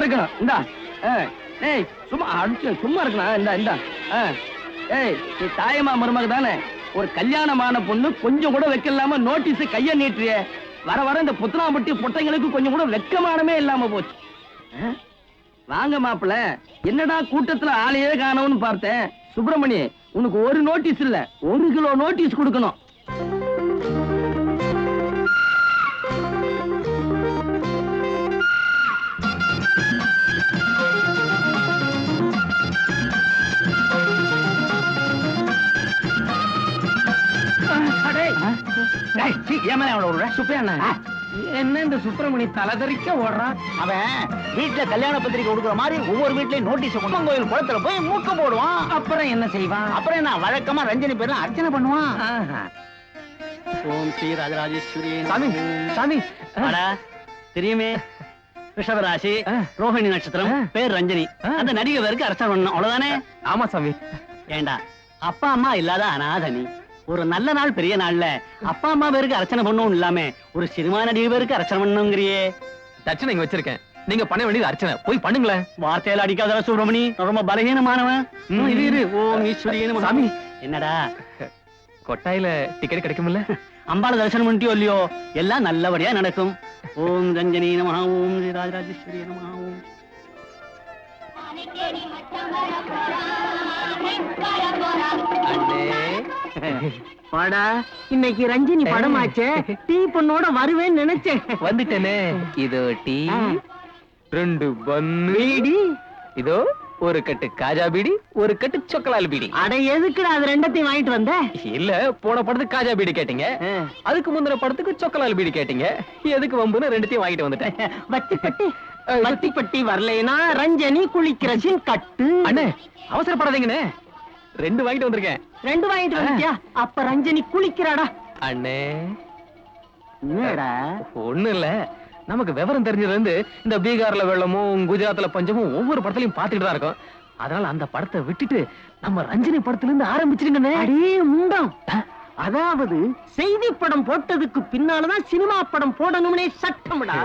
இருக்கணும். இந்தா ஏய் சும்மா அடிச்சு சும்மா இருக்கணும். இந்தா இந்தா ஏய் நீ தாயமா மருமக தானே? ஒரு கல்யாணமான பொண்ணு கொஞ்சம் கூட வைக்கலாம நோட்டீஸ் கைய நீட்டுறிய. வர வர இந்த புத்தனாம்பட்டி பொட்டைங்களுக்கு கொஞ்சம் கூட வெக்கமானமே இல்லாம போச்சு. வாங்க மாப்பிள்ள, என்னடா கூட்டத்துல ஆளையே காணோம்னு பார்த்தேன். சுப்பிரமணி, உனக்கு ஒரு நோட்டீஸ் இல்ல 1 கிலோ நோட்டீஸ் கொடுக்கணும். என்ன இந்த சுப்பிரமணி தலைதறிக்க ஓடுறான்? அவன் வீட்டுல கல்யாண பத்திரிக்கை கொடுக்குற மாதிரி ஒவ்வொரு வீட்லயும் நோட்டீஸ் கொண்டு கோயில் குளத்துல போய் மூக்க போடுவான். அப்புறம் என்ன செய்வான்? அப்புறம் என்ன வழக்கமா ரஞ்சனி பேர்ல அர்ச்சனை பண்ணுவான். ஓம் ஸ்ரீ ராஜராஜேஸ்வரி. சாமி சாமி தெரியுமே, ரிஷபராசி, ரோஹிணி நட்சத்திரம், பேர் ரஞ்சனி. அந்த நடிகை பேருக்கு அர்ச்சனை பண்ணணும், அவ்வளவுதானே? ஆமா சாமி. ஏண்டா அப்பா அம்மா இல்லாத அனாதனி, ஒரு நல்ல நாள் பெரிய நாள்ல அப்பா அம்மா பேருக்கு அர்ச்சனை பண்ணணும் இல்லாம ஒரு சினிமா நடிகை பேருக்கு அர்ச்சனை பண்ணணுங்கிறியே. தட்சணை இங்க வச்சிருக்கேன், நீங்க பண்ண வேண்டியது அர்ச்சனை. போய் பண்ணுங்களேன். வார்த்தையில அடிக்காத சுப்பிரமணி, ரொம்ப பலகீனமானவன். இரு ஓம் ஈஸ்வரியே சாமி. என்னடா கொட்டாயில டிக்கெட் கிடைக்கும்ல? அம்பாள தரிசனம் பண்ணிட்டியோ இல்லையோ, எல்லாம் நல்லபடியா நடக்கும். ஓம் ரஞ்சனி நமஹ, ஓம் ஸ்ரீ ராஜராஜேஸ்வரி நமஹ, ஓம். வாடா, இன்னைக்கு ரஞ்சினி படமாச்சே, டீ பொண்ணோட வருவேன்னு நினைச்சேன். வந்துட்டேனே. இதோ டீ, 2 பன்னு பீடி, இதோ ஒரு கட்டு காஜா பீடி, ஒரு கட்டு சொக்கலால் பீடி. அட எதுக்குடா அது ரெண்டத்தையும் வாங்கிட்டு வந்த? இல்ல, போன படத்துக்கு காஜா பீடி கேட்டீங்க, அதுக்கு முந்தின படத்துக்கு சொக்கலால் பீடி கேட்டீங்க. எதுக்கு வம்புன்னு ரெண்டுத்தையும் வாங்கிட்டு வந்துட்டேன். வத்தி பட்டி வரலைனா ரஞ்சனி குளிக்கிற சீன் கட்டு. அண்ணே அவசரப்படாதீங்கண்ணே, 2 வாங்கிட்டு வந்திருக்கேன். 2 வாங்கிட்டு வந்துட்டியா? அப்ப ரஞ்சனி குளிக்கிறாடா. அண்ணே என்னடா? ஒண்ணு இல்ல, நமக்கு விவரம் தெரிஞ்சதுல இருந்து இந்த பீகார்ல வெள்ளமும் குஜராத்ல பஞ்சமும் ஒவ்வொரு படத்துலயும் பாத்துட்டு தான் இருக்கும். அதனால அந்த படத்தை விட்டுட்டு நம்ம ரஞ்சினி படத்துல இருந்து ஆரம்பிச்சிருங்கண்ணே. அடே முண்டம், அதாவது செய்தி படம் போட்டதுக்கு பின்னாலதான் சினிமா படம் போடணும்னே சட்டம்டா.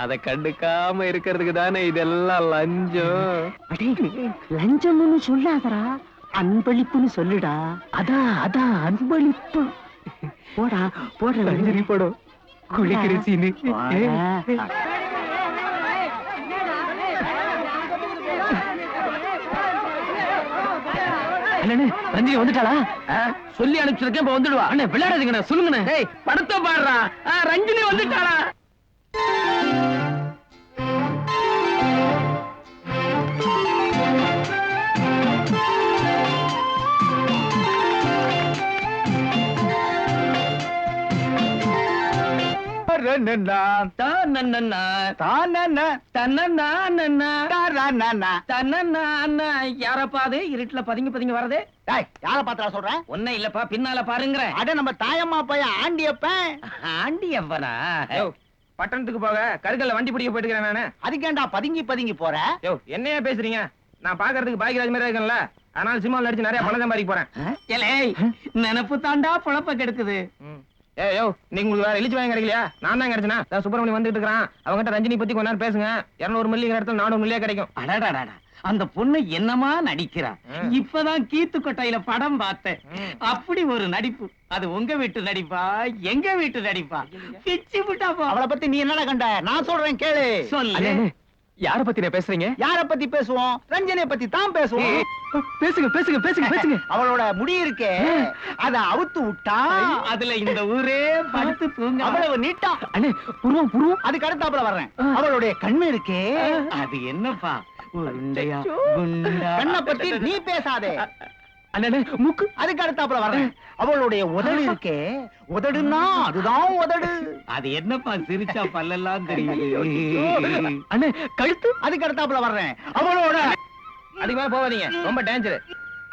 அத கண்டுக்காம இருக்கிறதுக்கு தானே இதெல்லாம் லஞ்சம். அடே லஞ்சம்னு சொல்லாதடா, அன்பளிப்புன்னு சொல்லுடா. அதான் அன்பளிப்பு. போடா போடா ரஞ்சினி படம் குளிக்கிற சீனு. அண்ணே ரஞ்சினி வந்துட்டாளா? சொல்லி அனுப்பிச்சிருக்கேன், இப்ப வந்துடுவா. அண்ணே விளையாடாதீங்கண்ணே, சொல்லுங்கண்ணே. படத்தை பாடுறா. ரஞ்சினி வந்துட்டாளா? யாரப்பாது இருட்டுல பதுங்கி வரது? யார பாத்தா சொல்றேன்? ஒன்னும் இல்லப்பா, பின்னால பாருங்க. அட நம்ம தாயம்மா பையன் ஆண்டியப்பன். ஆண்டியப்பனா? பட்டணத்துக்கு போக கருக்கல்ல வண்டி பிடிக்க போயிட்டு நானு. அதுக்கேண்டா பதுங்கி போற? என்னையா பேசுறீங்க? நான் பாக்குறதுக்கு பாக்கியராஜ் மாதிரி இருக்கேன்ல, அதனால சினிமாவில் நடிச்சு நிறைய பணம் சம்பாதிக்க போறேன். நினைப்பு தாண்டா பொழப்ப கெடுக்குது. ஏயோ நீங்க உங்களுக்கு வேற இழிச்சு வாங்க கிடைக்கலையா? நான் தான் கிடைச்சனா? சுப்பிரமணி வந்துட்டு இருக்கான், அவங்ககிட்ட ரஞ்சினி பத்தி கொஞ்ச நேரம் பேசுங்க. 200 மில்லிங்கிற இடத்துல 400 மில்லியா கிடைக்கும். அடடா, அந்த பொண்ணு என்னமா நடிக்கிறா! இப்பதான் கீத்து கொட்டையில படம் பார்த்தேன். அப்படி ஒரு நடிப்பு. அது உங்க வீட்டு நடிப்பா, எங்க வீட்டு நடிப்பா? பிச்சு விட்டா போ. அவளை பத்தி நீ என்னடா கண்ட? நான் சொல்றேன் கேளு. சொல்லு. யார பத்தி பேசுறீங்க? யார பத்தி பேசுவோம்? ரஞ்சனியை பத்தி தான் பேசுவோம். பேசுங்க. அவளோட முடி இருக்கே, அத அவுத்து விட்டா அதுல இந்த ஊரே படுத்து தூங்க. அவ்வளவு நீட்டா. அண்ணே புருவம் அதுக்கு அடுத்தாப்புல வர்றேன். அவளுடைய கண்ணு இருக்கே, அது என்னப்பா உருண்டையா குண்டா? கண்ணை பத்தி நீ பேசாதே. அண்ணே மூக்கு. அதுக்கு அடுத்தாப்புல வர்றேன். அவளுடைய உதடு இருக்கே, உதடுன்னா அதுதான் உதடு. அது என்னப்பா சிரிச்சா பல்லெல்லாம் தெரியுது. அண்ணே கழுத்து. அதுக்கு அடுத்தாப்புல வர்றேன். அவளோட அதுக்கு மேல போவாதீங்க, ரொம்ப டேஞ்சர்.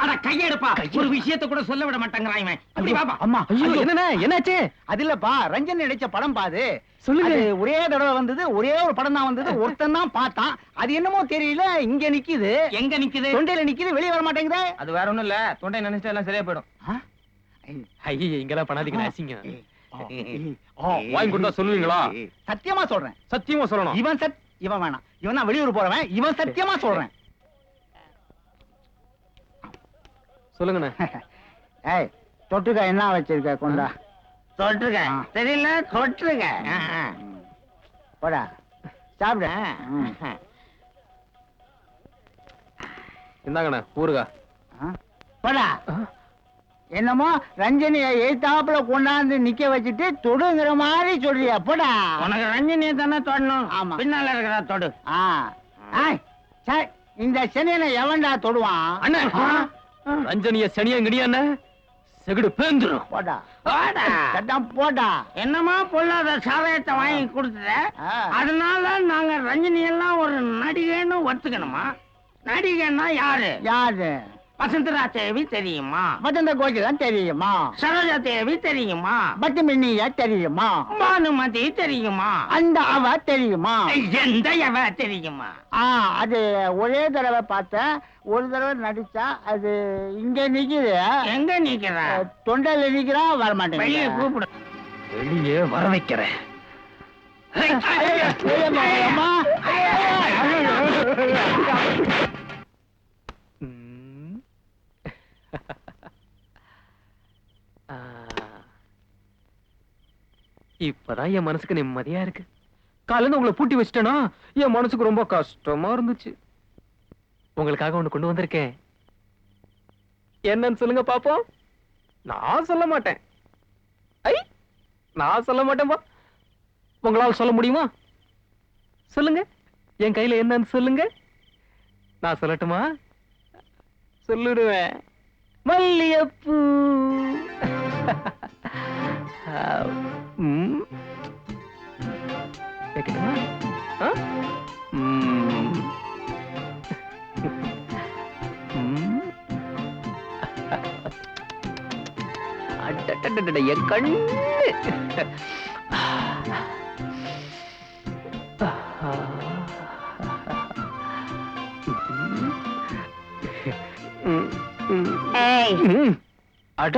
அட கையெடுப்பா, ஒரு விஷயத்தை கூட சொல்ல விட மாட்டேங்கிறான் இவன். அப்படி பாப்பா. அம்மா என்னண்ணே என்னாச்சு? அது இல்லப்பா, ரஞ்சன் நடிச்ச படம் பாது. சொல்லுங்க. அது ஒரே தடவை வந்தது, ஒரே ஒரு படம் தான் வந்தது. ஒருத்தன் தான் பார்த்தான். அது என்னமோ தெரியல, இங்க நிக்குது. எங்க நிக்குது? தொண்டையில நிக்குது, வெளியே வர மாட்டேங்குது. அது வேற ஒண்ணும் இல்ல, தொண்டை நினைச்சா எல்லாம் சரியா போயிடும். ஐயே இங்கெல்லாம் பண்ணாதீங்க, அசிங்க. வாங்கி கொடுத்தா சொல்லுவீங்களா? சத்தியமா சொல்றேன். சத்தியமா சொல்லணும். இவன் இவன் வேணாம். இவன் நான் வெளியூர் போறவன். இவன் சத்தியமா சொல்றேன். சொல்லுங்கண்ணே. ஏய் தொட்டுக்க என்ன வச்சிருக்க கொண்டா. தொட்டுக்க தெரியல, தொட்டுக்க. போடா சாப்பிட. இந்தாங்கண்ணே ஊருகா. போடா. என்னமோ ரஞ்சனிய எய்தாப்புல கொண்டாந்து நிக்க வச்சுட்டு தொடுங்கிற மாதிரி சொல்றியா? போடா. உனக்கு ரஞ்சினியை தானே தொடணும். ஆமா. பின்னால இருக்கிறா தொடு. சரி இந்த சனியனை எவன்டா தொடுவான்? அண்ணே ரஞ்சனிய சனியா கிடியாண்ணே செகுடு பேந்துரும். போடா போடா. என்னமா பொல்லாத சாதகத்தை வாங்கி கொடுத்துட்ட. அதனால நாங்க ரஞ்சினி எல்லாம் ஒரு நடிகைன்னு ஒத்துக்கணுமா? நடிகைன்னா யாரு? யாரு? வசந்தரா தேவி தெரியுமா? வசந்த கோகிலம் தெரியுமா? சரோஜா தேவி தெரியுமா? பட்டுமின்னியா தெரியுமா? பானுமதி தெரியுமா? அந்த அவ தெரியுமா? எந்த அவ தெரியுமா? அது ஒரே தடவை பார்த்தேன். ஒரு தடவை நடிச்சா அது இங்க நிக்குது. எங்க நிக்கிறா? தொண்டையில நிக்கிறா. வர மாட்டேன். வெளியே கூப்பிடு. வெளியே வர வைக்கிறேன். இப்பதான் என் மனசுக்கு நிம்மதியா இருக்கு. காலையில உங்களை பூட்டி வச்சிட்டேனா என் மனசுக்கு ரொம்ப கஷ்டமா இருந்துச்சு. உங்களுக்காக ஒண்ணு கொண்டு வந்திருக்கேன். என்னன்னு சொல்லுங்க பாப்போம். நான் சொல்ல மாட்டேன். நான் சொல்ல மாட்டேன்பா. உங்களால சொல்ல முடியுமா? சொல்லுங்க. என் கையில என்னன்னு சொல்லுங்க. நான் சொல்லட்டுமா? சொல்லிடுவேன். மல்லிகைப்பூ. கேட்கட்டுமா? என் கண்ணு. அட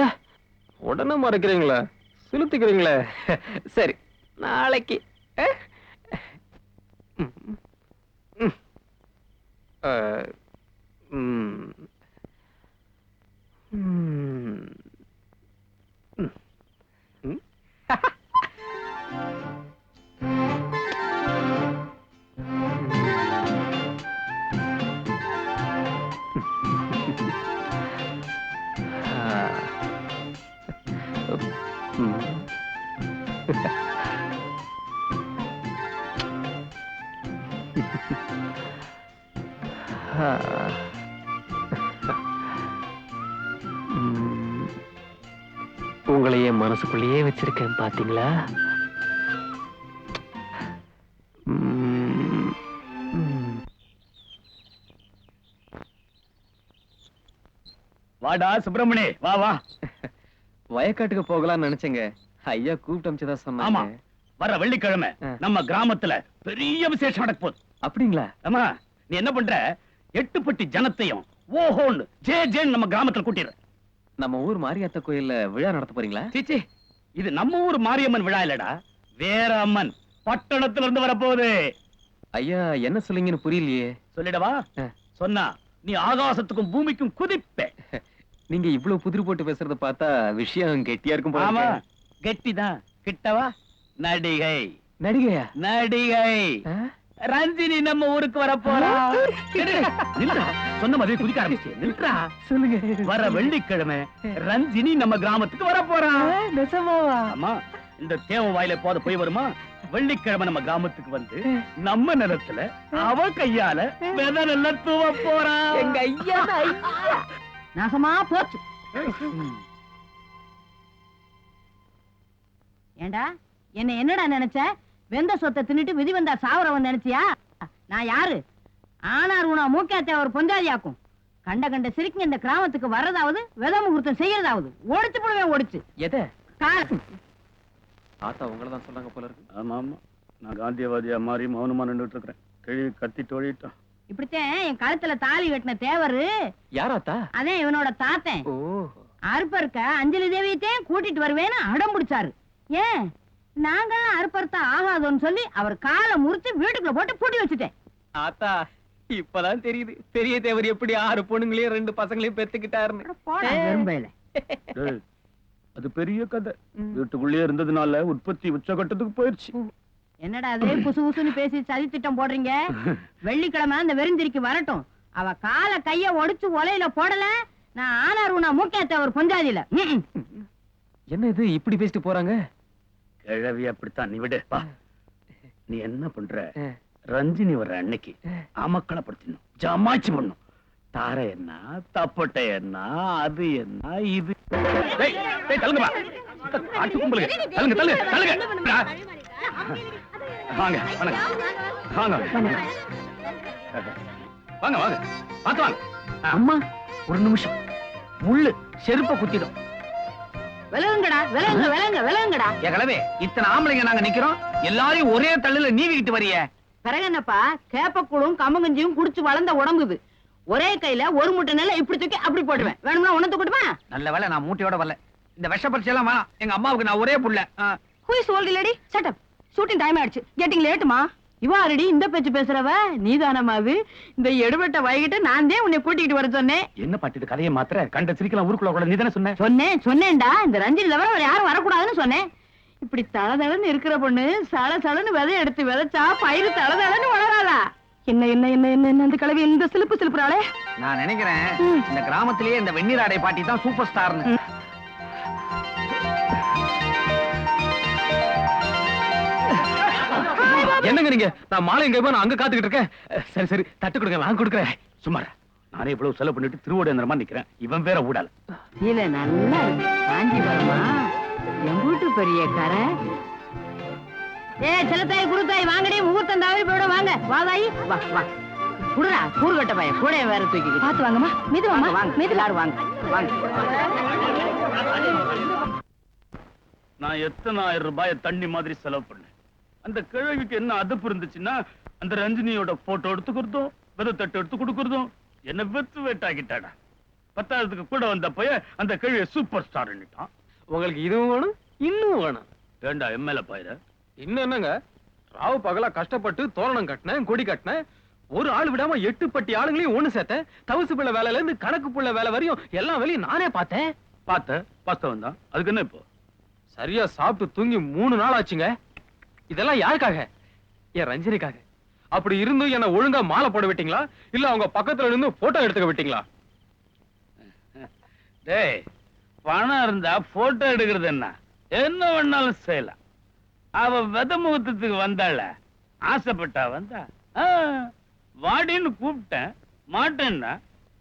உடனே மறைக்கிறீங்களா? செலுத்திக்கிறீங்களே. சரி நாளைக்கு. உங்களையே மனசுக்குள்ளேயே வச்சிருக்கேன் பாத்தீங்களா? வாடா சுப்பிரமணி, வா வா. வயக்காட்டுக்கு போகலாம்னு நினைச்சேங்க. ஐயா கூப்பிட்டு அமிச்சதா ஆமா, சொன்னாங்க. வர வெள்ளிக்கிழமை நம்ம கிராமத்துல பெரிய விசேஷம் நடக்க போகுது. அப்படிங்களா? ஆமா, நீ என்ன பண்ற? 8 பட்டி ஜனத்தையும் ஓஹோன்னு ஜே ஜேன்னு நம்ம கிராமத்துல கூட்டிடுற. நம்ம ஊர் மாரியாத்தா கோயில்ல விழா நடத்த போறீங்களா? சீச்சி, இது நம்ம ஊர் மாரியம்மன் விழா இல்லடா, வேற அம்மன் பட்டணத்துல இருந்து வரப்போகுது. ஐயா என்ன சொல்லுங்கன்னு புரியலையே. சொல்லிடவா? சொன்னா நீ ஆகாசத்துக்கும் பூமிக்கும் குதிப்ப. நீங்க இவ்வளவு புதிர் போட்டு பேசுறத பார்த்தா விஷயம் கெட்டியா இருக்கும் போல ஆமா, இருக்கே. கெட்டிதான். கிட்டவா? நடிகை. நடிகையா? நடிகை ரஞ்சினி நம்ம ஊருக்கு வர போறா. சொன்ன மாதிரி குதிக்க ஆரம்பிச்சு. நில்றா. சொல்லுங்க. வர வெள்ளிக்கிழமை ரஞ்சினி நம்ம கிராமத்துக்கு வர போறா. நெசமாவா? ஆமா, இந்த தேவ வாயில போத போய் வருமா? வெள்ளிக்கிழமை நம்ம கிராமத்துக்கு வந்து நம்ம நிலத்துல அவ கையால விதை நெல்ல தூவ போறா. எங்க ஐயா நாசமா போச்சு. ஏண்டா என்ன என்னடா நினைச்ச? வெந்த சொத்தை தின்னுட்டு விதி வந்தா சாவரவன் நினைச்சியா? நான் யாரு? ஆனார் உனா மூக்காத்த ஒரு பொஞ்சாதியாக்கும். கண்ட கண்ட சிரிக்குங்க இந்த கிராமத்துக்கு வர்றதாவது வித முகூர்த்தம் செய்யறதாவது ஓடிச்சு போடுவேன். ஓடிச்சு எதை? கால் ஆத்தா உங்களதான் சொன்னாங்க போல இருக்கு. ஆமா ஆமா, நான் காந்தியவாதியா மாறி மௌனமா நின்றுட்டு இருக்கிறேன். கிழவி கத்திட்டு ஓடிட்டான். இப்படித்தான் என் கழுத்துல தாலி வெட்டின தேவரு. யாராத்தா? அதே இவனோட தாத்தன். ஓ, அறுப்பருக்க அஞ்சலி தேவியத்தையும் கூட்டிட்டு வருவேன்னு அடம் பிடிச்சாரு. ஏன் நாங்கெல்லாம் அறுப்பறுத்தா ஆகாதுன்னு சொல்லி அவர் காலை முறிச்சு வீட்டுக்குள்ள போட்டு பூட்டி வச்சுட்டேன். ஆத்தா இப்பதான் தெரியுது பெரிய தேவர் எப்படி 6 பொண்ணுங்களையும் 2 பசங்களையும் பெத்துக்கிட்டாருன்னு. போடா வெறும்பையில. அது பெரிய கதை. வீட்டுக்குள்ளே இருந்ததுனால உற்பத்தி உச்சகட்டத்துக்கு போயிடுச்சு. என்னடா அது குசு குசுன்னு பேசி சதி திட்டம் போடுறீங்க? வெள்ளிக்கிழமை அந்த வெறிஞ்சிரிக்கு வரட்டும். அவ கால கைய ஒடிச்சு ஒலையில போடல, நான் ஆனார் நான் மூக்கேத்த ஒரு பஞ்சாதியில. என்ன இது இப்படி பேசிட்டு போறாங்க? கிழவி அப்படித்தான், நீ விடு. நீ என்ன பண்ற, ரஞ்சினி வர்ற அன்னைக்கு அமக்களை படுத்திடணும், ஜமாச்சு பண்ணும். தாரை என்ன, தப்பட்டை என்ன, அது என்ன, இது தள்ளுங்க தள்ளுங்க தள்ளுங்க தள்ளுங்க. வாங்க வாங்க வாங்க வாங்க வாங்க பார்த்து வாங்க. அம்மா ஒரு நிமிஷம், முள்ளு செருப்ப குத்திடும். விலகுங்கடா, விலகுங்க விலகுங்க விலகுங்கடா. கிழவே இத்தனை ஆம்பளைங்க நாங்க நிக்கிறோம், எல்லாரையும் ஒரே தள்ளுல நீவிக்கிட்டு வரிய. பிறகு என்னப்பா, கேப்பக்கூழும் கம்மங்கஞ்சியும் குடிச்சு வளர்ந்த உடம்புது. ஒரே கையில ஒரு மூட்டை நெல்லை இப்படி தூக்கி அப்படி போடுவேன். வேணும்னா உனத்து கொடுமா? நல்ல வேலை நான் மூட்டையோட வரல. இந்த விஷ பரிசை எல்லாம் வேணாம், எங்க அம்மாவுக்கு நான் ஒரே புள்ள. Who is old lady? Shut up. Shooting time ஆயிடுச்சு. கெட்டிங் லேட்டுமா. இவா ஆல்ரெடி இந்த பேச்சு பேசுறவ நீதானமாது. இந்த எடுபட்ட வைகிட்டு நான் தான் உன்னை கூட்டிட்டு வர சொன்னேன். என்ன பாட்டு கதையை மாத்திர கண்ட சிரிக்கலாம் ஊருக்குள்ள கூட. நீ தானே சொன்ன? சொன்னேன்டா, இந்த ரஞ்சினி தவிர வேற யாரும் வரக்கூடாதுன்னு சொன்னேன். இப்படி தளதளன்னு இருக்கிற பொண்ணு சல சலன்னு விதை எடுத்து விதைச்சா பயிறு தளதளன்னு வளராதா? என்ன என்ன என்ன என்ன என்ன அந்த கிழவி இந்த சிலுப்பு சிலுப்புறாளே. நான் நினைக்கிறேன் இந்த கிராமத்திலேயே இந்த வெந்நீராடை பாட்டி தான் சூப்பர் ஸ்டார்னு. என்னங்க நீங்க? நான் மாலை எங்க நான் அங்க காத்துக்கிட்டு இருக்கேன். சரி சரி தட்டு கொடுங்க, நான் கொடுக்குறேன். சுமார் நானே இவ்வளவு செலவு பண்ணிட்டு திருவோடேந்திரமா நிக்கிறேன். இவன் வேற ஊடால. இல்ல நல்லா இருக்கு. காஞ்சிபுரமா என் வீட்டு பெரிய கரை. செல்லத்தாய் குருத்தாய் வாங்கடி, முகூர்த்தம் தவறி போயிட. வாங்க வாதாயி, வா வா குடுறா. கூறுகட்ட பையன் கூட வேற தூக்கி பாத்து வாங்கம்மா. மிதுவாமா, வாங்க மிதுலாரு வாங்க வாங்க. நான் எத்தனை 1000 ரூபாயை தண்ணி மாதிரி செலவு பண்ணேன். அந்த கிழவிக்கு என்ன அதப்பு இருந்துச்சுன்னா, அந்த ரஞ்சினியோட போட்டோ எடுத்துக்கிறதும் விதை தட்டு எடுத்து கொடுக்கறதும் என்ன வெத்து வேட்டாக்கிட்டாடா. 10,000க்கு கூட வந்த பையன் அந்த கிழவிய சூப்பர் ஸ்டார். உங்களுக்கு இதுவும் வேணும் இன்னும் வேணும். ஏண்டா எம்எல்ஏ பாயிர? இன்னும் என்னங்க, ராவு பகலா கஷ்டப்பட்டு தோரணம் கட்டினேன், கொடி கட்டினேன். ஒரு ஆள் விடாம 8 பட்டி ஆளுங்களையும் ஒண்ணு சேர்த்தேன். தவசு பிள்ளை வேலையில இருந்து கணக்கு பிள்ளை வேலை வரையும் எல்லா வேலையும் நானே பார்த்தேன். பார்த்தவன் தான். அதுக்கு என்ன இப்போ? சரியா சாப்பிட்டு தூங்கி 3 நாள் ஆச்சுங்க. இதெல்லாம் யாருக்காக? என் ரஞ்சினிக்காக. அப்படி இருந்தும் என்ன ஒழுங்கா மாலை போட விட்டீங்களா, இல்ல அவங்க பக்கத்துல இருந்து போட்டோ எடுத்துக்க விட்டீங்களா? டேய், பணம் இருந்தா போட்டோ எடுக்கிறது என்ன வேணாலும் செய்யலாம். அவ வித முகூர்த்தத்துக்கு வந்தாள, ஆசைப்பட்டா வந்தா. வாடின்னு கூப்பிட்டேன், மாட்டேன்னா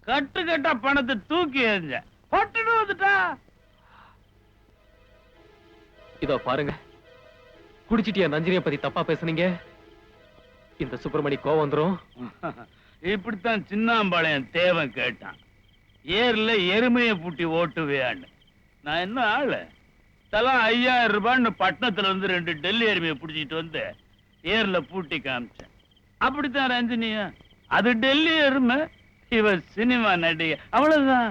கட்டு கட்டா பணத்தை தூக்கி எறிஞ்ச பட்டுட்டு வந்துட்டா. இதோ பாருங்க, குடிச்சிட்டு என் ரஞ்சினியை பத்தி தப்பா பேசுனீங்க, இந்த சுப்பிரமணி கோவம் வந்துரும். இப்படித்தான் சின்னாம்பாளையம் தேவன் கேட்டான், ஏர்ல எருமையை பூட்டி ஓட்டுவியான்னு. நான் என்ன ஆளு, தலா 5000 ரூபான்னு பட்டணத்துல இருந்து 2 டெல்லி எருமையை பிடிச்சிட்டு வந்து ஏர்ல பூட்டி காமிச்சேன். அப்படித்தான் ரஞ்சினியா, அது டெல்லி எருமை, இவ சினிமா நடிகை, அவ்வளவுதான்.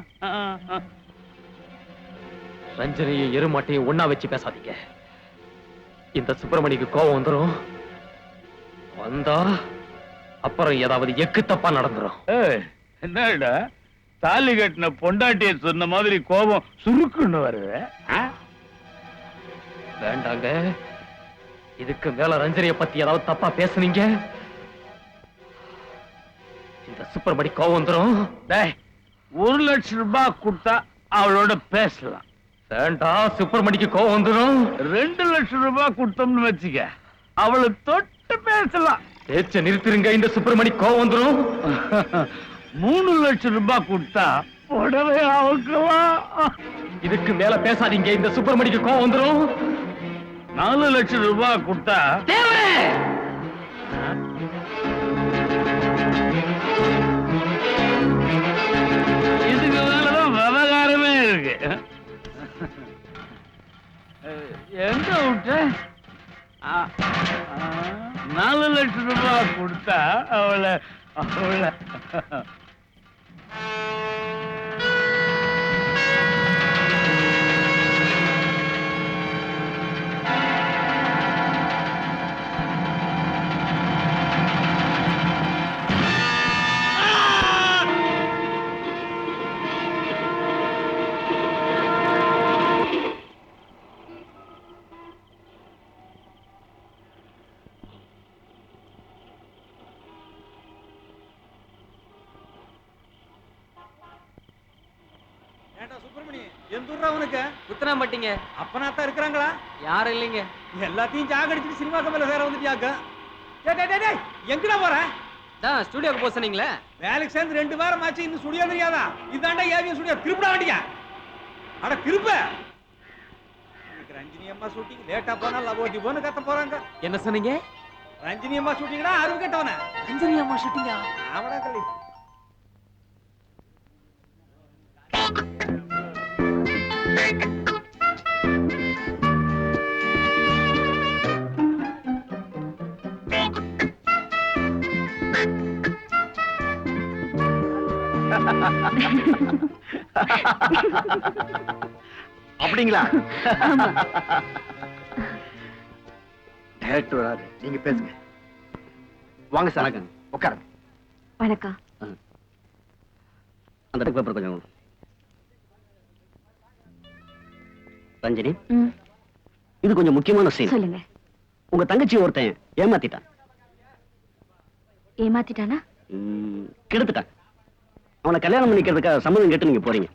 ரஞ்சனையும் எருமாட்டையும் ஒன்னா வச்சு பேசாதீங்க. இந்த சுப்பிரமணிக்கு கோவம் வந்துரும். வந்தா அப்புறம் ஏதாவது எக்கு தப்பா நடந்துரும். என்னடா தாலி கட்டின பொண்டாட்டிய சொன்ன மாதிரி கோபம் சுருக்குன்னு வருது. வேண்டாங்க, இதுக்கு மேல ரஞ்சனிய பத்தி ஏதாவது தப்பா பேசுனீங்க, இந்த சுப்பிரமணி கோவம் வந்துரும். 1 லட்சம் ரூபாய் கொடுத்தா அவளோட பேசலாம். வேண்டாம், சுப்பிரமணிக்கு கோவம் வந்துரும். 2 லட்சம் ரூபாய் கொடுத்தோம்னு வச்சுக்க, அவளை தொட்டு பேசலாம். பேச்ச நிறுத்திருங்க, இந்த சுப்பிரமணி கோவம் வந்துரும். 3 லட்சம் ரூபாய் கொடுத்தா புடவை அவுக்கலாம். இதுக்கு மேல பேசாதீங்க, இந்த சுப்பிரமணிக்கு கோவம் வந்துரும். 4 லட்சம் ரூபாய் கொடுத்தா இதுக்கு மேலதான் விவகாரமே இருக்கு. எங்க விட்ட? 4 லட்சம் ரூபாய் கொடுத்தா அவளை எந்த ஊர்ரா உனக்கு? உத்தரம்பட்டிங்க. அப்பனாத்தான் இருக்கிறாங்களா? யாரும் இல்லைங்க. எல்லாத்தையும் ஜாகடிச்சிட்டு சினிமா கம்பெனில சேர வந்துட்டியாக்க. டேய் எங்கடா போற? தான் ஸ்டுடியோக்கு போக சொன்னீங்களே. வேலைக்கு சேர்ந்து 2 வாரம் ஆச்சு, இன்னும் ஸ்டுடியோ தெரியாதா? இதாண்டா ஏவிஎம் ஸ்டுடியோ. திருப்படா வண்டியா. அட திருப்ப. இன்னைக்கு ரஞ்சினி அம்மா ஷூட்டிங் லேட்டா போனா லவோட்டி போன்னு கத்த போறாங்க. என்ன சொன்னீங்க? ரஞ்சினி அம்மா ஷூட்டிங்டா, அருவு கட்டவன. ரஞ்சினி அம்மா ஷூட்டிங்கா? அவடா கள்ளி. அப்படிங்களா? டைரக்டர் வராரு, நீங்க பேசுங்க. வாங்க சார், உட்காருங்க. வணக்கம். அந்த பேப்பர் கொஞ்சம். ரஞ்சினி, இது கொஞ்சம் முக்கியமான சீன். சொல்லுங்க. உங்க தங்கச்சி ஒருத்தன் ஏமாத்திட்டான். ஏமாத்திட்டானா? கெடுத்துட்டான். அவனை கல்யாணம் பண்ணிக்கிறதுக்காக சம்மதம் கேட்டு நீங்க போறீங்க.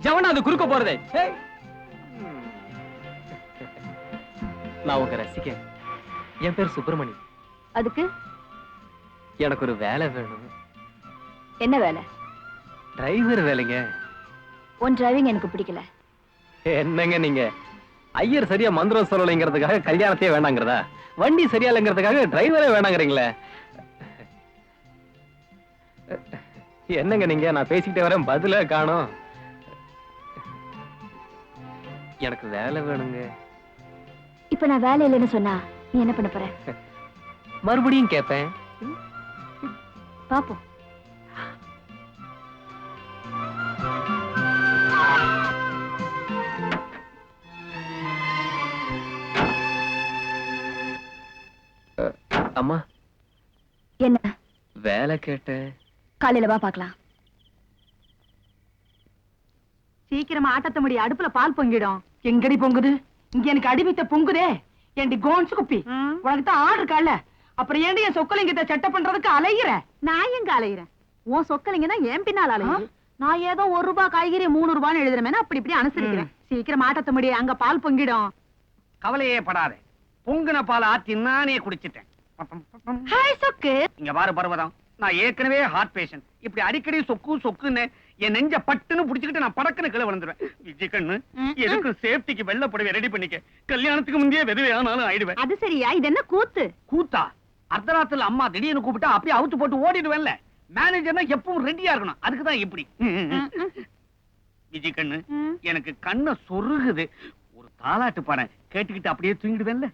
ஜவனா அது குறுக்க போறதே. நான் உங்க ரசிகன். என் பேர் சுப்பிரமணி. அதுக்கு எனக்கு ஒரு வேலை வேணும். என்ன வேலை? டிரைவர் வேலைங்க. உன் டிரைவிங் எனக்கு பிடிக்கல. என்னங்க நீங்க? ஐயர் சரியா மந்திரம் சொல்லலைங்கிறதுக்காக கல்யாணத்தையே வேண்டாங்கிறதா? வண்டி சரியா இல்லைங்கிறதுக்காக டிரைவரே வேண்டாங்கிறீங்களே. என்னங்க நீங்க? நான் பேசிக்கிட்டே வரேன், பதிலே காணோம். எனக்கு வேலை வேணுங்க. இப்ப நான் வேலை இல்லைன்னு சொன்னா நீ என்ன பண்ண போற? மறுபடியும் கேட்பேன். பாப்போம். அம்மா, என்ன வேலை கேட்டேன். காலையில வா பாக்கலாம். சீக்கிரமா ஆட்டத்த முடி, அடுப்புல பால் பொங்கிடும். எங்கடி பொங்குது? இங்க எனக்கு அடிமைத்த பொங்குதே. ஏண்டி கோன்ஸ் குப்பி, உனக்கு தான் ஆர்டர் கால. அப்புறம் ஏண்டி என் சொக்கலிங்கத்தை செட்ட பண்றதுக்கு அலையிற? நான் எங்க அலையிறேன்? உன் சொக்கலிங்க தான் என் பின்னால் அலையுது. நான் ஏதோ 1 ரூபாய் காய்கறி 3 ரூபான்னு எழுதுறேன், அப்படி இப்படி அனுசரிக்கிறேன். சீக்கிரம் ஆட்டத்த முடி, அங்க பால் பொங்கிடும். கவலையே படாத, பொங்குன பால் ஆத்தி நானே குடிச்சிட்டேன். ஹாய் சொக்கு. இங்க பாரு பர்வதம், நான் ஏற்கனவே ஹார்ட் பேஷண்ட். இப்படி அடிக்கடி சொக்கு சொக்குன்னு என் நெஞ்ச பட்டுன்னு புடிச்சுக்கிட்டு நான் படக்குன்னு கீழே விழுந்துருவேன். விஜய் கண்ணு, எதுக்கு சேஃப்டிக்கு வெள்ள புடவை ரெடி பண்ணிக்க. கல்யாணத்துக்கு முந்தைய விதவை ஆனாலும் ஆயிடுவேன். அது சரியா? இது என்ன கூத்து? கூத்தா? அர்த்தராத்துல அம்மா திடீர்னு கூப்பிட்டா அப்படியே அவுத்து போட்டு ஓடிடுவேன்ல. மேனேஜர்னா எப்பவும் ரெடியா இருக்கணும், அதுக்குதான் இப்படி. விஜய் கண்ணு, எனக்கு கண்ணை சொருகுது. ஒரு தாலாட்டு பாடம் கேட்டுக்கிட்டு அப்படியே தூங்கிடுவேன்ல.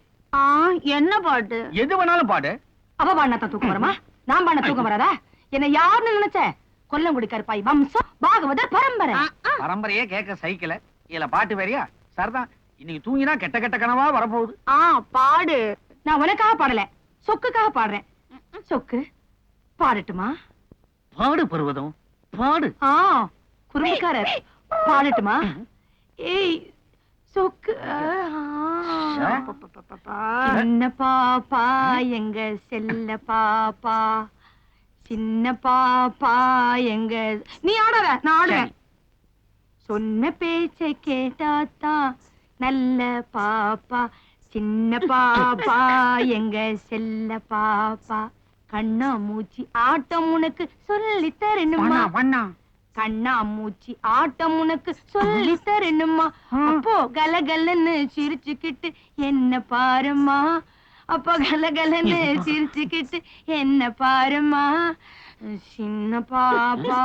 என்ன பாட்டு? எது வேணாலும் பாடு. அவ பாடினா தூக்கம் வருமா? நான் பாடின தூக்கம் வராதா? என்ன யாருன்னு நினைச்ச? கொல்லங்குடி கருப்பாய் வம்சம் பாகவதர் பரம்பரை. பரம்பரையே கேட்க சைக்கிள இதுல பாட்டு வேறியா? சரிதான், இன்னைக்கு தூங்கினா கெட்ட கெட்ட கனவா வரப்போகுது. பாடு. நான் உனக்காக பாடல, சொக்குக்காக பாடுறேன். சொக்கு பாடட்டுமா? பாடு பருவதம், பாடு. குறும்புக்காரர், பாடட்டுமா? ஏய் சொக்கு. சின்ன பாப்பா எங்க செல்ல பாப்பா, சின்ன பாப்பா எங்க. நீ ஆடாத, நான் ஆடுறேன். சொன்ன பேச்சை கேட்டாத்தா நல்ல பாப்பா, சின்ன பாப்பா எங்க செல்ல பாப்பா. கண்ணா மூச்சி ஆட்டம் உனக்கு சொல்லி தரணுமா? கண்ணா மூச்சி ஆட்டம் உனக்கு சொல்லி தரணுமா? அப்போ கலகலன்னு சிரிச்சுக்கிட்டு என்ன பாருமா, அப்போ கலகலன்னு சிரிச்சுக்கிட்டு என்ன பாருமா. சின்ன பாப்பா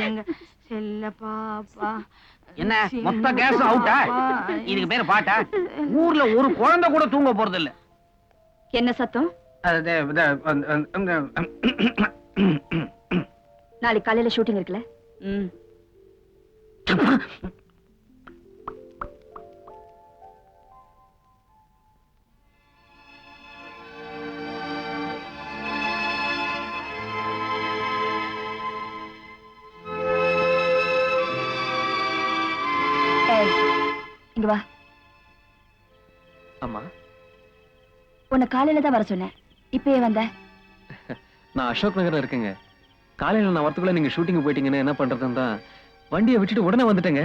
எங்க செல்ல பாப்பா. என்ன மொத்த கேஸ் அவுட்டா? இதுக்கு பேரு பாட்டா? ஊர்ல ஒரு குழந்தை கூட தூங்க போறது இல்ல. என்ன சத்தம்? நாளைக்கு காலையில ஷூட்டிங் இருக்குல்ல? ம். ஏய், இங்க வா. அம்மா, உன்னை காலையில தான் வர சொன்னேன். இப்பயே வந்த? நான் அசோக் நகர்ல இருக்கேங்க. காலையில நான் வரத்துக்குள்ள நீங்க ஷூட்டிங் போயிட்டீங்கன்னு என்ன பண்றதுன்னு தான் வண்டியை விட்டுட்டு உடனே வந்துட்டேங்க.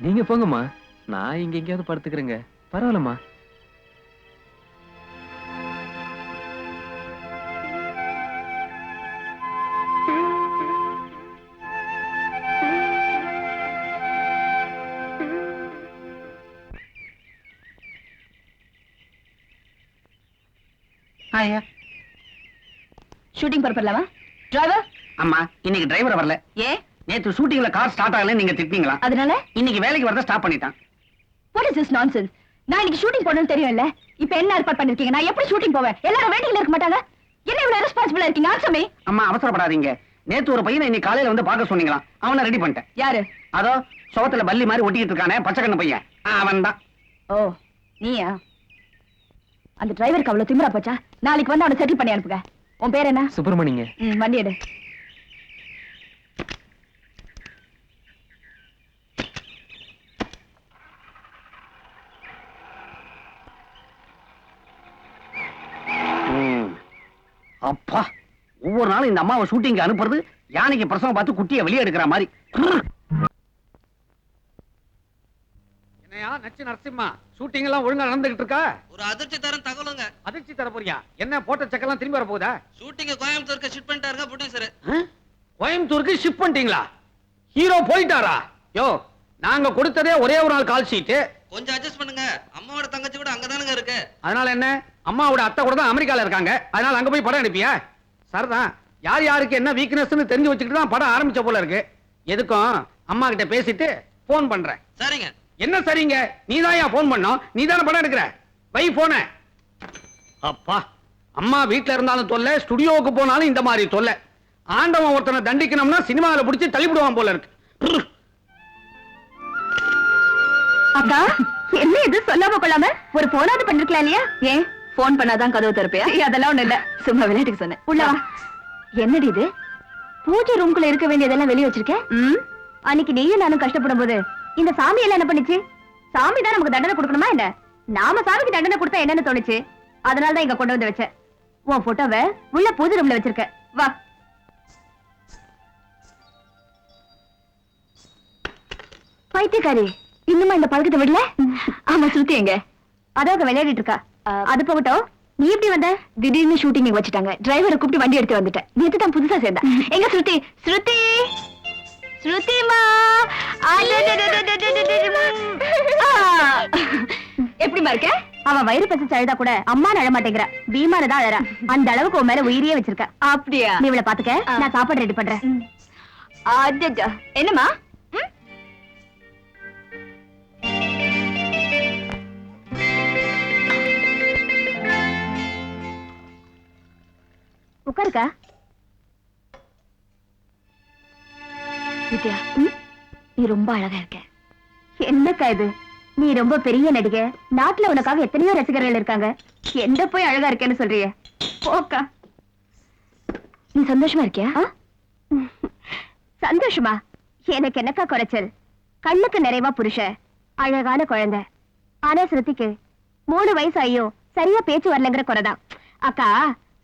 நீங்க போங்கம்மா, நான் இங்க எங்கேயாவது படுத்துக்கிறேங்க. பரவாயில்லம்மா. ஐயா ஷூட்டிங் பரப்பலாமா? டிரைவர், அம்மா, இன்னைக்கு டிரைவர் வரல. ஏ நேத்து ஷூட்டிங்ல கார் ஸ்டார்ட் ஆகல, நீங்க திட்டிங்களா? அதனால இன்னைக்கு வேலைக்கு வரத ஸ்டாப் பண்ணிட்டான். what is this nonsense? நான் இன்னைக்கு ஷூட்டிங் போடணும்னு தெரியும்ல. இப்போ என்ன ஏற்பாடு பண்ணிருக்கீங்க? நான் எப்படி ஷூட்டிங் போவேன்? எல்லாரும் வெயிட்டிங்ல இருக்க மாட்டாங்க? என்ன இவ்வளவு ரெஸ்பான்சிபிளா இருக்கீங்க? Answer me. அம்மா, அவசரப்படாதீங்க. நேத்து ஒரு பையனை இன்னைக்கு காலையில வந்து பார்க்க சொன்னீங்களா? அவனை ரெடி பண்ணிட்டேன். யாரு? அதோ சோத்துல பல்லி மாதிரி ஒட்டிக்கிட்டு இருக்கானே, பச்சைக்கண்ணு பையன், அவன் தான். ஓ, நீயா? அந்த டிரைவருக்கு அவ்வளவு திமிரா போச்சா? நாளைக்கு வந்து அவனை செட்டில் பண்ணி அனுப்புங்க. உன் பேர் என்ன? சுப்பிரமணிங்க. வண்டி எடு. அப்பா, ஒவ்வொரு நாளும் இந்த அம்மாவை ஷூட்டிங் அனுப்புறது யானைக்கு பிரசவம் பார்த்து குட்டியை வெளியே எடுக்கிற மாதிரி. என்னையா நச்சு நரசிம்மா, ஷூட்டிங் எல்லாம் ஒழுங்கா நடந்துகிட்டு இருக்கா? ஒரு அதிர்ச்சி தரம் தகவலுங்க. அதிர்ச்சி தர போறியா? என்ன போட்ட செக்கெல்லாம் திரும்பி வர போகுதா? ஷூட்டிங்க கோயம்புத்தூருக்கு ஷிஃப்ட் பண்ணிட்டாருங்க ப்ரொடியூசர். கோயம்புத்தூருக்கு ஷிஃப்ட் பண்ணிட்டீங்களா? ஹீரோ போயிட்டாரா? யோ, நாங்க கொடுத்ததே ஒரே ஒரு நாள் கால் ஷீட். கொஞ்சம் அட்ஜஸ்ட் பண்ணுங்க. அம்மாவோட தங்கச்சி கூட அங்கதானுங்க இருக்கு. அதனால என்ன? அம்மாவோட அத்தை கூட தான் அமெரிக்கால இருக்காங்க. அதனால அங்க போய் படம் எடுப்பியா? சரிதான். யார் யாருக்கு என்ன வீக்னஸ்னு தெரிஞ்சு வச்சுக்கிட்டு தான் படம் ஆரம்பிச்ச போல இருக்கு. எதுக்கும் அம்மா கிட்ட பேசிட்டு போன் பண்றேன். சரிங்க. என்ன சரிங்க? நீதான் போன் பண்ணோம், நீதானே படம் எடுக்கிற. வை போன. அப்பா, அம்மா வீட்டுல இருந்தாலும் தொல்லை, ஸ்டுடியோவுக்கு போனாலும் இந்த மாதிரி தொல்லை. ஆண்டவன் ஒருத்தனை தண்டிக்கணும்னா சினிமாவில பிடிச்சி தள்ளிவிடுவான் போல இருக்கு. அக்கா, என்ன இது சொல்லாம கொள்ளாம ஒரு போனாது பண்ணிருக்கலாம் இல்லையா? ஏன் போன் பண்ணாதான் கதவு திறப்பியா? அதெல்லாம் ஒண்ணு இல்ல, சும்மா விளையாட்டுக்கு சொன்னேன். உள்ள வா. என்னடி இது? பூஜை ரூம்குள்ள இருக்க வேண்டியதெல்லாம் வெளியே வச்சிருக்கேன். அன்னைக்கு நீயும் நானும் கஷ்டப்படும் போது இந்த சாமி எல்லாம் என்ன பண்ணிச்சு? சாமி தான் நமக்கு தண்டனை கொடுக்கணுமா என்ன? நாம சாமிக்கு தண்டனை கொடுத்தா என்னன்னு தோணுச்சு. அதனாலதான் இங்க கொண்டு வந்து வச்சேன். உன் போட்டோவை உள்ள பூஜை ரூம்ல வச்சிருக்க. வா. பைத்தியக்காரி, இன்னுமா இந்த பழக்கத்தை விடல? ஆமா, ஸ்ருதி எங்க? அதாவது விளையாடிட்டு இருக்கா. அது போகட்டும், நீ எப்படி வந்த? திடீர்னு ஷூட்டிங் வச்சுட்டாங்க. டிரைவரை கூப்பிட்டு வண்டி எடுத்து வந்துட்டேன். நேத்து தான் புதுசா சேர்ந்தா. எங்க ஸ்ருதி? ஸ்ருதி, ஸ்ருதிமா, எப்படிமா இருக்க? அவன் வயிறு பசி அழுதா கூட அம்மா அழ மாட்டேங்கிறா. பீமான தான் அழறா. அந்த அளவுக்கு உன் மேல உயிரியே வச்சிருக்க. அப்படியா? நீ இவளை பாத்துக்க, நான் சாப்பாடு ரெடி பண்றேன். என்னமா? உட்காருக்கா. வித்யா, நீ ரொம்ப அழகா இருக்க. என்னக்கா இது? நீ ரொம்ப பெரிய நடிகை. நாட்டுல உனக்காக எத்தனையோ ரசிகர்கள் இருக்காங்க. எந்த போய் அழகா இருக்கேன்னு சொல்றிய? போக்கா. நீ சந்தோஷமா இருக்கியா? சந்தோஷமா? எனக்கு என்னக்கா குறைச்சல்? கண்ணுக்கு நிறைவா புருஷ, அழகான குழந்தை. ஆனா ஸ்ருதிக்கு 3 வயசு ஆகியும் சரியா பேச்சு வரலங்கிற குறைதான். அக்கா,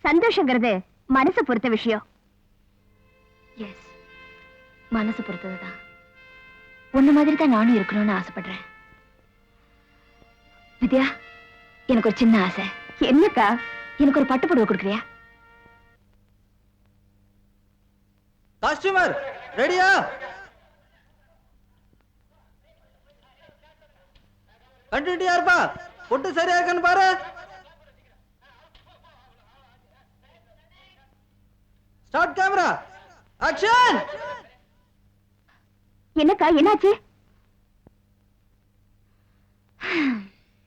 சந்தோஷங்கிறது மனசு பொறுத்த விஷயம். எஸ், மனசு பொறுத்ததுதான். உன்ன மாதிரி தான் நானும் இருக்கணும்னு ஆசைப்படுறேன். வித்யா, எனக்கு ஒரு சின்ன ஆசை. என்னக்கா? எனக்கு ஒரு பட்டு புடவை கொடுக்குறியா? கஸ்டமர் ரெடியா? கண்டினியூட்டியா இருப்பா. பொட்டு சரியா இருக்கான்னு பாரு. Start camera, action. என்னக்கா, என்னாச்சு?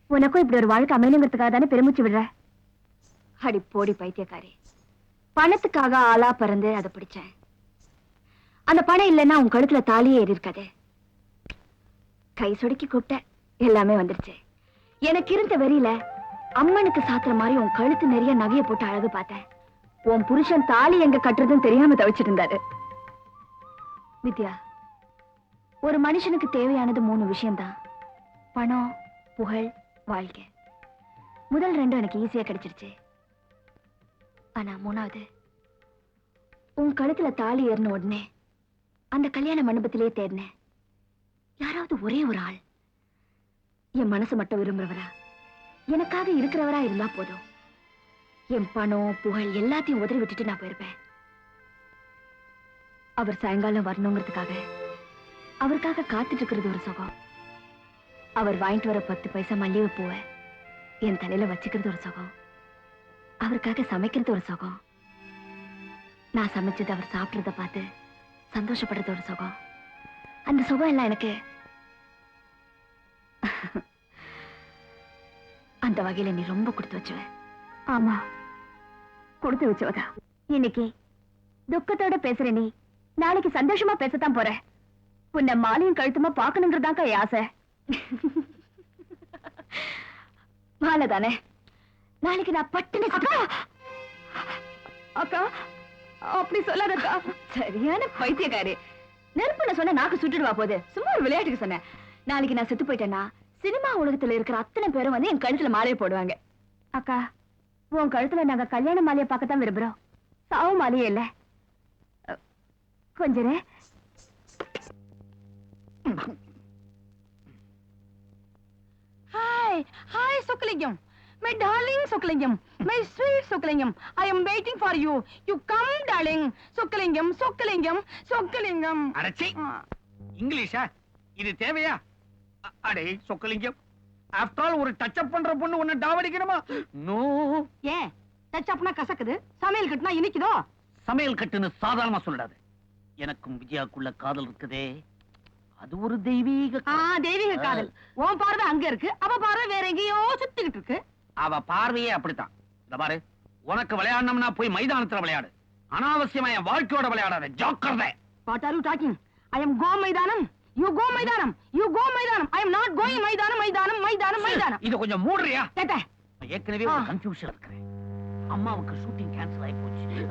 உனக்கும் இப்படி ஒரு வாழ்க்கை அமையணுங்கிறதுக்காக தானே பெருமூச்சு விடுற? அடி போடி பைத்தியக்காரி. பணத்துக்காக ஆளா பிறந்து அதை பிடிச்சேன். அந்த பணம் இல்லைன்னா உன் கழுத்துல தாலியே ஏறி இருக்காது. கை சொடுக்கி கூப்பிட்ட எல்லாமே வந்துருச்சு. எனக்கு இருந்த வெறியில அம்மனுக்கு சாத்துற மாதிரி உன் கழுத்து நிறைய நகைய போட்டு அழகு பார்த்தேன். உன் புருஷன் தாலி எங்க கட்டுறதுன்னு தெரியாம தவிச்சிட்டு இருந்தாரு. வித்யா, ஒரு மனுஷனுக்கு தேவையானது 3 விஷயம்தான்: பணம், புகழ், வாழ்க்கை. முதல் 2 எனக்கு ஈஸியா கிடைச்சிருச்சு. ஆனா 3வது, உன் கழுத்துல தாலி ஏறின உடனே அந்த கல்யாண மண்டபத்திலேயே தேடினேன். யாராவது ஒரே ஒரு ஆள் என் மனசு மட்டும் விரும்புறவரா, எனக்காக இருக்கிறவரா இருந்தா போதும். என் பணம், புகழ் எல்லாத்தையும் உதறி விட்டுட்டு நான் போயிருப்பேன். அவர் சாயங்காலம் வரணுங்கிறதுக்காக அவருக்காக காத்துட்டு இருக்கிறது ஒரு சுகம். அவர் வாங்கிட்டு வர 10 பைசா மல்லிகை பூவை என் தலையில வச்சுக்கிறது ஒரு சுகம். அவருக்காக சமைக்கிறது ஒரு சுகம். நான் சமைச்சது அவர் சாப்பிடுறத பார்த்து சந்தோஷப்படுறது ஒரு சுகம். அந்த சுகம் எல்லாம் எனக்கு அந்த வகையில நீ ரொம்ப கொடுத்து வச்சுவ. ஆமா, கொடுத்து வச்சவதா. இன்னைக்கு துக்கத்தோட பேசுற நீ நாளைக்கு சந்தோஷமா பேசத்தான் போற. உன்னை மாலையும் கழுத்துமா பாக்கணுங்கிறதாக்கா ஆசை. மாலை தானே, நாளைக்கு நான் பட்டுன்னு அக்கா அப்படி சொல்லாதக்கா. சரியான பைத்தியக்காரி. நெருப்புன்னு சொன்ன நாக்கு சுட்டுடுவா போது. சும்மா ஒரு விளையாட்டுக்கு சொன்னேன். நாளைக்கு நான் செத்து போயிட்டேன்னா சினிமா உலகத்துல இருக்கிற அத்தனை பேரும் வந்து என் கழுத்துல மாலையை போடுவாங்க. அக்கா, உன் கழுத்துல நாங்க கல்யாண மாலையை பார்க்கத்தான் விரும்புறோம், சாவு மாலையே இல்ல. கொஞ்ச நேரம் Hi, hi Sokalingam. My darling Sokalingam. My sweet Sokalingam. I am waiting for you. You come, darling. Sokalingam, Sokalingam, Sokalingam. அடச்சி, இங்கிலீஷா? இது தேவையா? அடே சொக்கலிங்கம், ஆஃப்டர் ஆல் ஒரு டச் அப் பண்ற பொண்ணு உன்னை டாவடிக்கணுமா? நோ. ஏன் டச் அப்னா கசக்குது, சமையல் கட்டுனா இனிக்குதோ? சமையல் கட்டுன்னு சாதாரணமா சொல்லாது. எனக்கும் விஜயாக்குள்ள காதல் இருக்குதே, அது ஒரு தெய்வீக தெய்வீக காதல். உன் பார்வை அங்க இருக்கு, அவ பார்வை வேற எங்கேயோ சுத்திக்கிட்டு இருக்கு. அவ பார்வையே அப்படித்தான். இந்த பாரு, உனக்கு விளையாடணும்னா போய் மைதானத்துல விளையாடு. அனாவசியமா என் வாழ்க்கையோட விளையாடாத, ஜாக்கிரதை. What are you talking? I am go மைதானம். You go மைதானம். You go மைதானம். I am not going மைதானம், மைதானம், மைதானம், மைதானம். இத கொஞ்சம் மூடுறியா? கேட்ட. ஏற்கனவே ஒரு கன்ஃபியூஷன் இருக்கு. அம்மாவுக்கு ஷூட்டிங் கேன்சல் ஆயி போச்சு.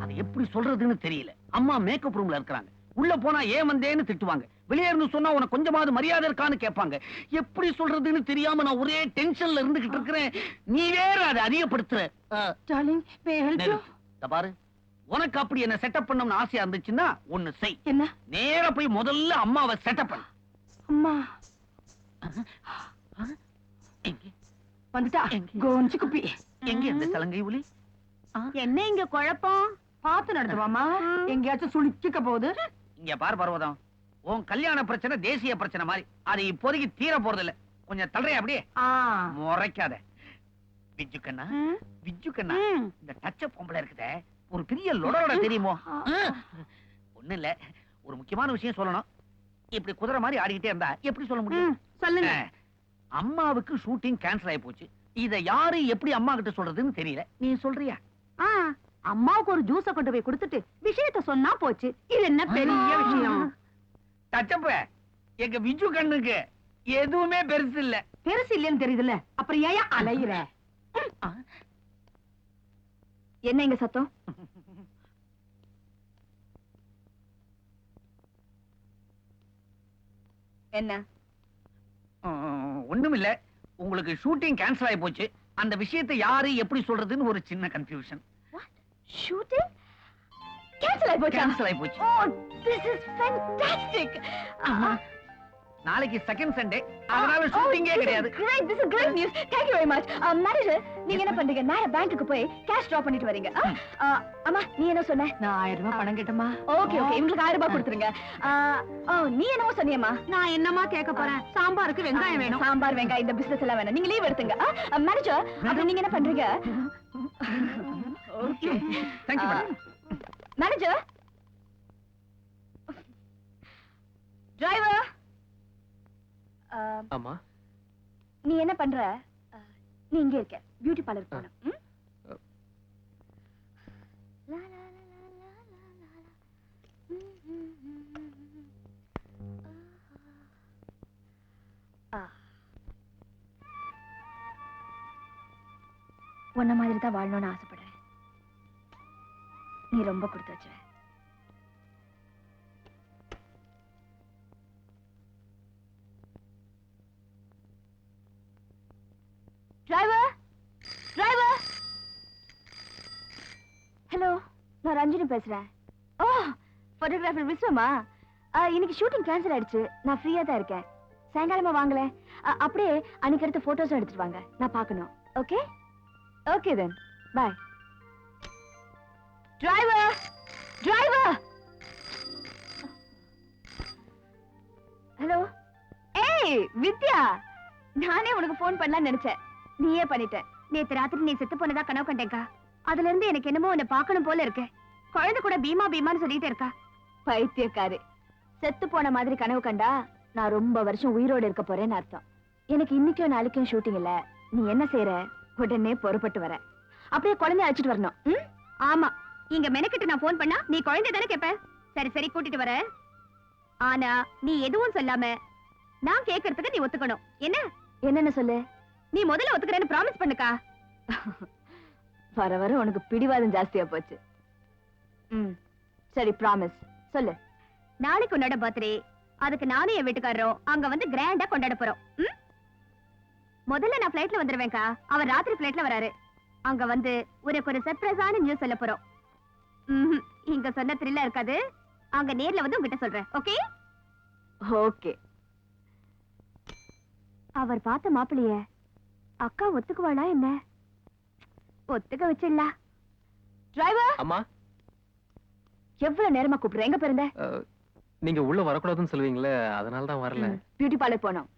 அது எப்படி சொல்றதுன்னு தெரியல. அம்மா மேக்கப் ரூம்ல இருக்காங்க. உள்ள போனா ஏன் வந்தேன்னு திட்டுவாங்க. வெளியே இருந்து சொன்னா உனக்கு கொஞ்சமாவது மரியாதை இருக்கான்னு கேட்பாங்க. எப்படி சொல்றதுன்னு தெரியாம நான் ஒரே டென்ஷன்ல இருந்துகிட்டு இருக்கிறேன். நீ வேற அதை அதிகப்படுத்துற. Darling, may I help you? இந்த பாரு, உனக்கு அப்படி என்ன செட்டப் பண்ணணும்னு ஆசையா இருந்துச்சுன்னா ஒண்ணு செய். என்ன? நேரா போய் முதல்ல அம்மாவை செட்டப் பண்ணு. அம்மா எங்க வந்துட்டா? கோஞ்சி குப்பி. எங்க இந்த சலங்கை ஒலி? என்ன இங்க குழப்பம்? பார்த்து நடத்துவாமா, எங்கேயாச்சும் சுளுக்கிக்க போகுது. இங்க பாரு பர்வதம், உன் கல்யாண பிரச்சனை தேசிய பிரச்சனை மாதிரி. அது இப்போதைக்கு தீர போறது இல்ல. கொஞ்சம் தள்ளுறியா அப்படியே? முறைக்காத. விஜு கண்ணா, விஜு கண்ணா, இந்த டச்ச பொம்பளை இருக்குதே, ஒரு பெரிய லொடலோட தெரியுமோ? ஒண்ணு இல்ல, ஒரு முக்கியமான விஷயம் சொல்லணும். இப்படி குதிரை மாதிரி ஆடிக்கிட்டே இருந்தா எப்படி சொல்ல முடியும்? சொல்லுங்க. அம்மாவுக்கு ஷூட்டிங் கேன்சல் ஆயி போச்சு. இத யாரு எப்படி அம்மா கிட்ட சொல்றதுன்னு தெரியல. நீ சொல்றியா? அம்மாவுக்கு ஒரு ஜூஸ கொண்டு போய் கொடுத்துட்டு விஷயத்த சொன்னா போச்சு. இது என்ன பெரிய விஷயம்? டச்சப்ப, எங்க விஜு கண்ணுக்கு எதுவுமே பெருசு இல்ல. பெருசு இல்லன்னு தெரியுதுல்ல, அப்புறம் ஏன் அலையிற? என்ன இங்க சத்தம்? என்ன? ஒண்ணும் இல்ல, உங்களுக்கு ஷூட்டிங் கேன்சல் ஆயி போச்சு. அந்த விஷயத்தை யாரு எப்படி சொல்றதுன்னு ஒரு சின்ன கன்ஃபியூஷன். ஷூட்டிங் கேன்சல் ஆயி போச்சு. கேன்சல் ஆயி போச்சு. Oh, this is fantastic. நாளைக்கு செகண்ட் சண்டே, அதனால ஷூட்டிங்கே கிடையாது. Great, this is great news. Thank you very much. Manager, நீங்க என்ன பண்றீங்க? நேரா பேங்க்குக்கு போய் கேஷ் டிரா பண்ணிட்டு வரீங்க. அம்மா, நீ என்ன சொன்ன? நான் 1000 ரூபாய் பணம் கேட்டமா. ஓகே ஓகே, உங்களுக்கு 1000 ரூபாய் கொடுத்துருங்க. நீ என்னவோ சொன்னியம்மா? நான் என்னமா கேட்க போறேன்? சாம்பாருக்கு வெங்காயம் வேணும். சாம்பார் வெங்காயம் இந்த பிசினஸ் எல்லாம் வேணும். நீங்க லீவ் எடுத்துங்க. மேனேஜர், அப்ப நீங்க என்ன பண்றீங்க? Okay, thank you madam. Manager, driver, ஆமா, நீ என்ன பண்ற? நீ இங்க இருக்க, பியூட்டி பார்லர் போகணும். லா, லா, லா, லா, லா, லா, லா. உன்ன மாதிரி தான் வாழணும்னு ஆசைப்படுறேன். நீ ரொம்ப கொடுத்து வச்சுவ. Driver, driver. ஹலோ, நான் ரஞ்சினி பேசுறேன். ஓ, போட்டோகிராஃபர் விஸ்வமா? இன்னைக்கு ஷூட்டிங் கேன்சல் ஆயிடுச்சு. நான் ஃப்ரீயா தான் இருக்கேன். சாயங்காலமா வாங்களேன். அப்படியே அன்னைக்கு எடுத்த போட்டோஸும் எடுத்துட்டு வாங்க. நான் பார்க்கணும். Okay okay then bye. Driver, driver. Hello. ஏய் வித்யா, நானே உனக்கு போன் பண்ணலாம்னு நினைச்சேன். நீயே பண்ணிட்ட. நேத்து ராத்திரி நீ செத்து போனதா கனவு கண்டேக்கா. அதுல இருந்து எனக்கு என்னமோ உன்னை பார்க்கணும் போல இருக்கு. குழந்தை கூட பீமா பீமான்னு சொல்லிட்டே இருக்கா. பைத்தியக்காரி. செத்து போன மாதிரி கனவு கண்டா நான் ரொம்ப வருஷம் உயிரோடு இருக்க போறேன்னு அர்த்தம். எனக்கு இன்னைக்கும் நாளைக்கும் ஷூட்டிங் இல்ல. நீ என்ன செய்யற? உடனே பொறுப்பட்டு வர. அப்படியே குழந்தைய அழைச்சிட்டு வரணும். ஆமா, இங்க மெனக்கிட்டு நான் போன் பண்ணா நீ குழந்தை தானே கேப்ப. சரி சரி, கூட்டிட்டு வர. ஆனா நீ எதுவும் சொல்லாம நான் கேட்கறதுக்கு நீ ஒத்துக்கணும். என்ன? என்னன்னு சொல்லு. நீ முதல்ல ஒத்துக்கிறேன்னு ப்ராமிஸ் பண்ணுக்கா. வர வர உனக்கு பிடிவாதம் ஜாஸ்தியா போச்சு. சரி, ப்ராமிஸ் சொல்லு. நாளைக்கு உன்னோட பர்த்டே. அதுக்கு நானும் என் வீட்டுக்காரரும் அங்க வந்து கிராண்டா கொண்டாட போறோம். முதல்ல நான் ஃளைட்ல வந்துருவேன்க்கா. அவர் ராத்திரி ஃளைட்ல வராரு. அங்க வந்து உனக்கு ஒரு சர்ப்ரைஸான நியூஸ் சொல்ல போறோம். இங்க சொன்ன த்ரில்லா இருக்காது. அங்க நேர்ல வந்து உங்ககிட்ட சொல்றேன். Okay okay. அவர் பார்த்த மாப்பிளைய அக்கா ஒத்துக்குவாளா என்ன? ஒத்துக்க வச்சிடலாம். டிரைவர். அம்மா, எவ்வளவு நேரமா கூப்பிடுற? எங்க பிறந்த? நீங்க உள்ள வரக்கூடாதுன்னு சொல்லுவீங்களே, அதனால தான் வரல. பியூட்டி பார்லர் போனோம்.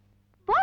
போ.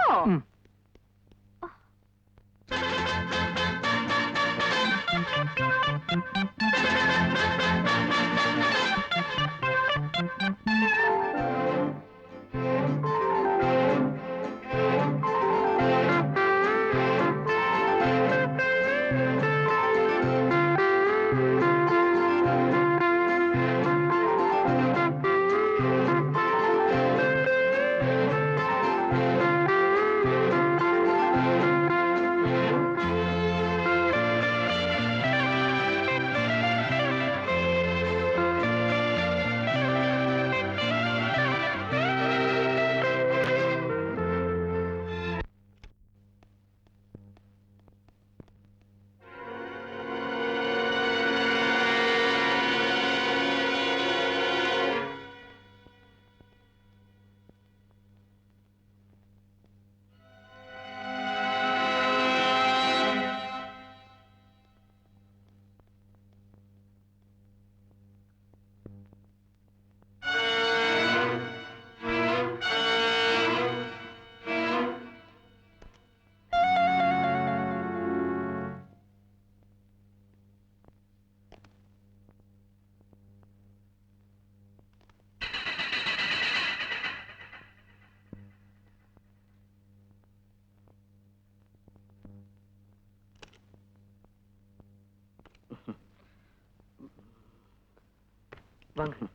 வாங்க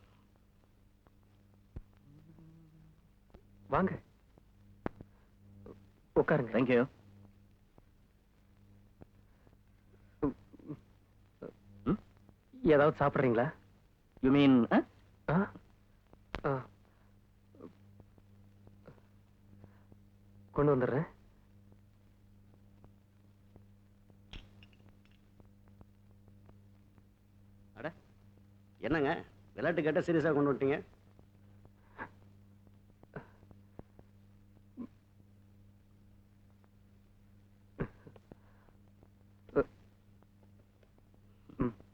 வாங்க, உட்காருங்க. தேங்க்யூ. ஏதாவது சாப்பிடுறீங்களா? You mean? கொண்டு வந்துடுறேன். அட என்னங்க விளையாட்டு கேட்ட சீரியஸா கொண்டு வந்துட்டீங்க?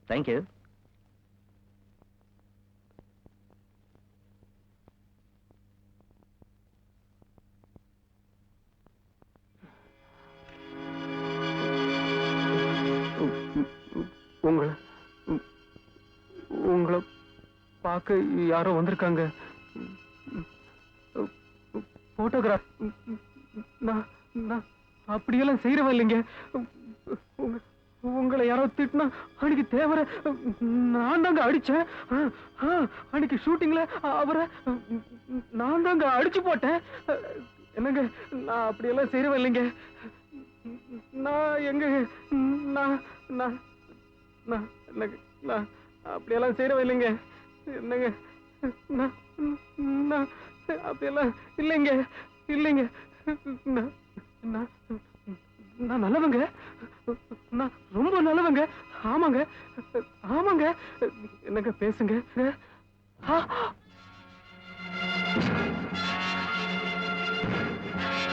தேங்க்யூ. உங்களை பார்க்க யாரோ வந்திருக்காங்க. போட்டோகிராஃப். நான் அப்படியெல்லாம் செய்யறவ இல்லைங்க. உங்களை யாரோ திட்டினா அன்னைக்கு தேவர நான் தாங்க அடிச்சேன். அன்னைக்கு ஷூட்டிங்ல அவரை நான் தாங்க அடிச்சு போட்டேன். என்னங்க, நான் அப்படியெல்லாம் செய்யறவ இல்லைங்க. நான் எங்க நான் நான் நான் எனக்கு நான் அப்படியெல்லாம் செய்யறவ இல்லைங்க. என்னங்க நான் நான் அப்படியெல்லாம் இல்லைங்க இல்லைங்க. நான் நான் நான் நல்லவங்க. நான் ரொம்ப நல்லவங்க. ஆமாங்க ஆமாங்க. என்னங்க பேசுங்க.